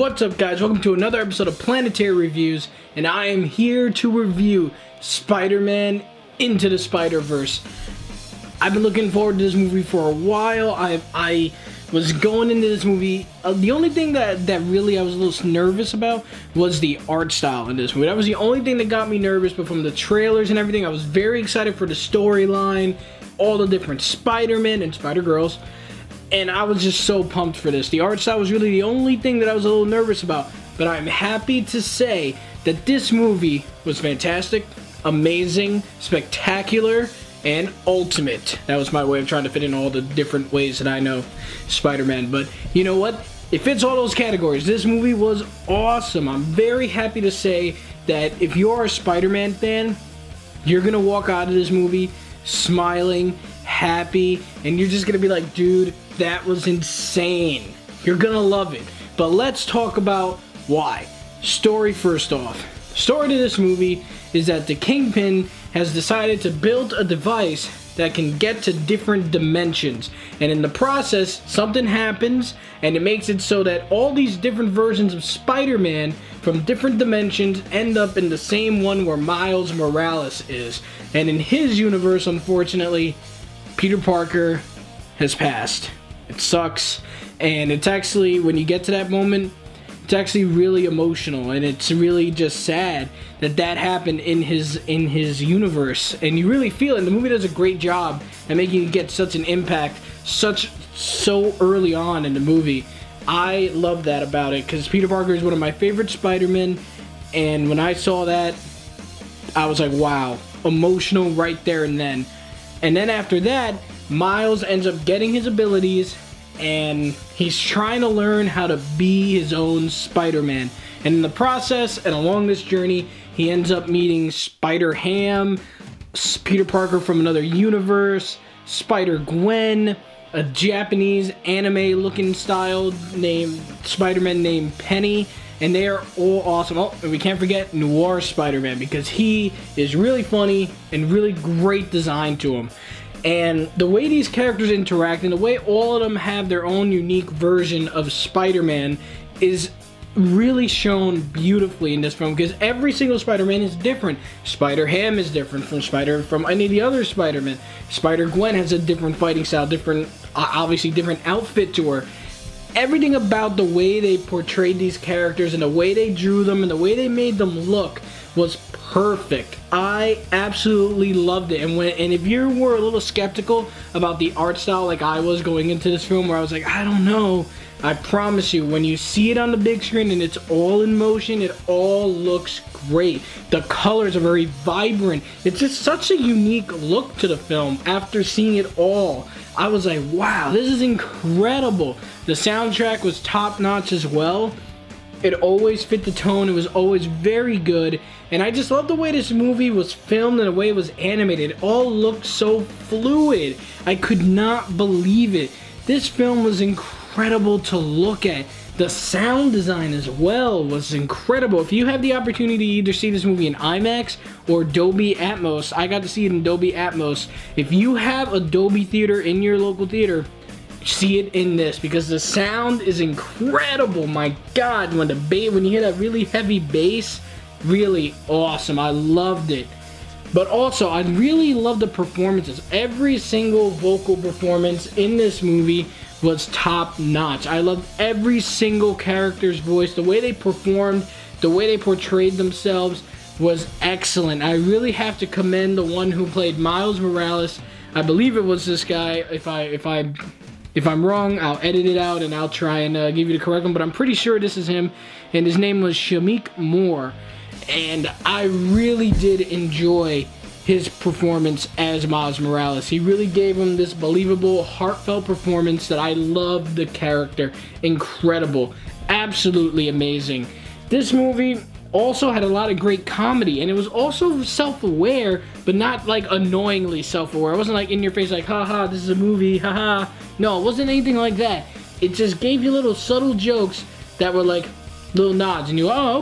What's up, guys? Welcome to another episode of Planetary Reviews, and I am here to review Spider-Man Into the Spider-Verse. I've been looking forward to this movie for a while. I was going into this movie, the only thing that really I was a little nervous about was the art style in this movie. That was the only thing that got me nervous, but from the trailers and everything, I was very excited for the storyline, all the different Spider-Men and Spider-Girls. And I was just so pumped for this. The art style was really the only thing that I was a little nervous about. But I'm happy to say that this movie was fantastic, amazing, spectacular, and ultimate. That was my way of trying to fit in all the different ways that I know Spider-Man. But you know what? It fits all those categories. This movie was awesome. I'm very happy to say that if you're a Spider-Man fan, you're going to walk out of this movie smiling, happy, and you're just going to be like, dude, that was insane. You're gonna love it. But let's talk about why. Story first off. Story to this movie is that the Kingpin has decided to build a device that can get to different dimensions. And in the process, something happens and it makes it so that all these different versions of Spider-Man from different dimensions end up in the same one where Miles Morales is. And in his universe, unfortunately, Peter Parker has passed. It sucks, and it's actually, when you get to that moment, it's actually really emotional, and it's really just sad that that happened in his universe, and you really feel it. And the movie does a great job at making you get such an impact so early on in the movie. I love that about it, because Peter Parker is one of my favorite Spider-Men, and when I saw that, I was like, wow, emotional right there and then. And then after that, Miles ends up getting his abilities, and he's trying to learn how to be his own Spider-Man. And in the process, and along this journey, he ends up meeting Spider-Ham, Peter Parker from another universe, Spider-Gwen, a Japanese anime-looking style named Spider-Man named Penny, and they are all awesome. Oh, and we can't forget Noir Spider-Man, because he is really funny and really great design to him. And the way these characters interact and the way all of them have their own unique version of Spider-Man is really shown beautifully in this film, because every single Spider-Man is different. Spider-Ham is different from any of the other Spider-Man. Spider-Gwen has a different fighting style, obviously different outfit to her. Everything about the way they portrayed these characters and the way they drew them and the way they made them look was perfect. I absolutely loved it. And if you were a little skeptical about the art style like I was going into this film, where I was like, I don't know, I promise you, when you see it on the big screen and it's all in motion, it all looks great. The colors are very vibrant. It's just such a unique look to the film. After seeing it all, I was like, wow, this is incredible. The soundtrack was top notch as well. It always fit the tone. It was always very good. And I just love the way this movie was filmed and the way it was animated. It all looked so fluid. I could not believe it. This film was incredible to look at. The sound design as well was incredible. If you have the opportunity to either see this movie in IMAX or Dolby Atmos, I got to see it in Dolby Atmos. If you have a Dolby theater in your local theater, see it in this, because the sound is incredible. My God, when you hear that really heavy bass, really awesome. I loved it. But also, I really loved the performances. Every single vocal performance in this movie was top notch. I loved every single character's voice. The way they performed, the way they portrayed themselves was excellent. I really have to commend the one who played Miles Morales. I believe it was this guy. If I'm wrong, I'll edit it out and I'll try and give you the correct one, but I'm pretty sure this is him, and his name was Shameik Moore. And I really did enjoy his performance as Miles Morales. He really gave him this believable, heartfelt performance that I loved the character. Incredible. Absolutely amazing. This movie also had a lot of great comedy, and it was also self-aware, but not like annoyingly self-aware. It wasn't like in your face like, haha, this is a movie, haha. No, it wasn't anything like that. It just gave you little subtle jokes that were like little nods, and you go, oh,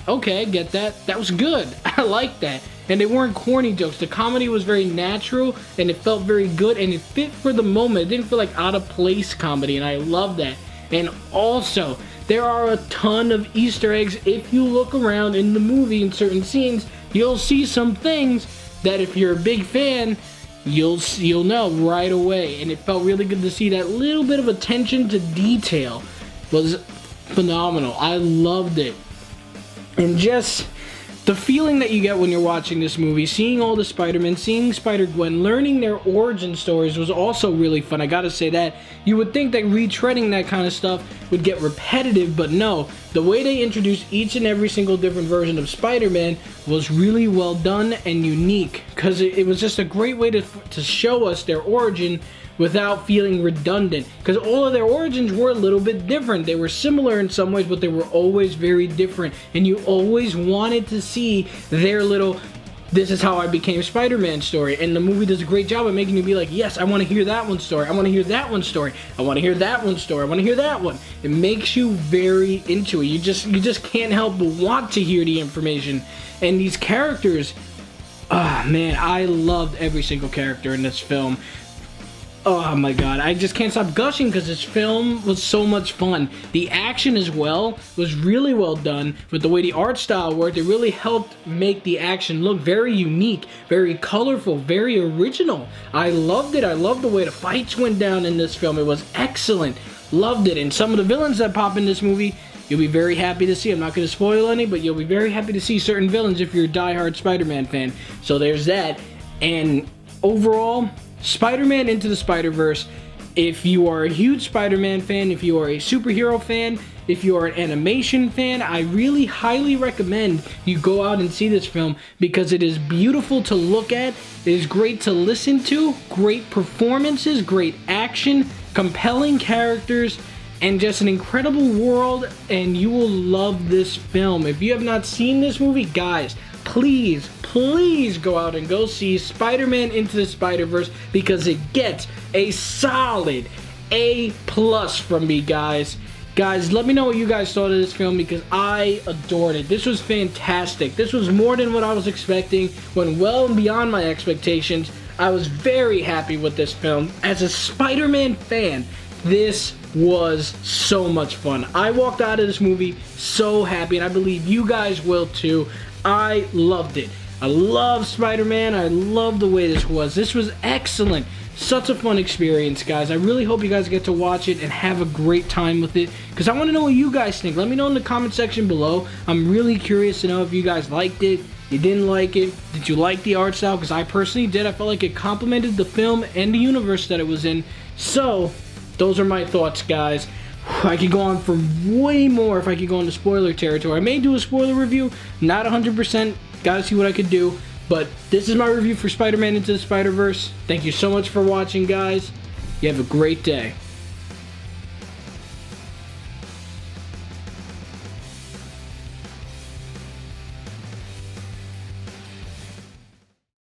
okay, get that. That was good. I like that. And they weren't corny jokes. The comedy was very natural, and it felt very good, and it fit for the moment. It didn't feel like out of place comedy, and I love that. And also, there are a ton of Easter eggs. If you look around in the movie in certain scenes, you'll see some things that if you're a big fan, you'll know right away. And it felt really good to see that little bit of attention to detail was phenomenal. I loved it. And just the feeling that you get when you're watching this movie, seeing all the Spider-Man, seeing Spider-Gwen, learning their origin stories was also really fun. I gotta say that. You would think that retreading that kind of stuff would get repetitive, but no. The way they introduced each and every single different version of Spider-Man was really well done and unique, because it was just a great way to show us their origin without feeling redundant, because all of their origins were a little bit different. They were similar in some ways, but they were always very different, and you always wanted to see their little "this is how I became Spider-Man" story. And the movie does a great job of making you be like, yes, I want to hear that one story, I want to hear that one story, I want to hear that one story, I want to hear that one. It makes you very into it. You just can't help but want to hear the information. And these characters, man, I loved every single character in this film. Oh my god, I just can't stop gushing because this film was so much fun. The action as well was really well done. With the way the art style worked, it really helped make the action look very unique, very colorful, very original. I loved it. I loved the way the fights went down in this film. It was excellent. Loved it. And some of the villains that pop in this movie, you'll be very happy to see. I'm not going to spoil any, but you'll be very happy to see certain villains if you're a diehard Spider-Man fan. So there's that. And overall, Spider-Man Into the Spider-Verse, if you are a huge Spider-Man fan, if you are a superhero fan, if you are an animation fan, I really highly recommend you go out and see this film, because it is beautiful to look at, it is great to listen to, great performances, great action, compelling characters, and just an incredible world, and you will love this film. If you have not seen this movie, guys, please go out and go see Spider-Man Into the Spider-Verse, because it gets a solid A+ from me, guys. Guys, let me know what you guys thought of this film, because I adored it. This was fantastic. This was more than what I was expecting, went well and beyond my expectations. I was very happy with this film. As a Spider-Man fan, this was so much fun. I walked out of this movie so happy, and I believe you guys will too. I loved it. I love Spider-Man. I love the way this was. This was excellent. Such a fun experience, guys. I really hope you guys get to watch it and have a great time with it, because I want to know what you guys think. Let me know in the comment section below. I'm really curious to know if you guys liked it, you didn't like it, did you like the art style, because I personally did. I felt like it complemented the film and the universe that it was in. So, those are my thoughts, guys. I could go on for way more if I could go into spoiler territory. I may do a spoiler review, not 100%, gotta see what I could do. But this is my review for Spider-Man Into the Spider-Verse. Thank you so much for watching, guys. You have a great day.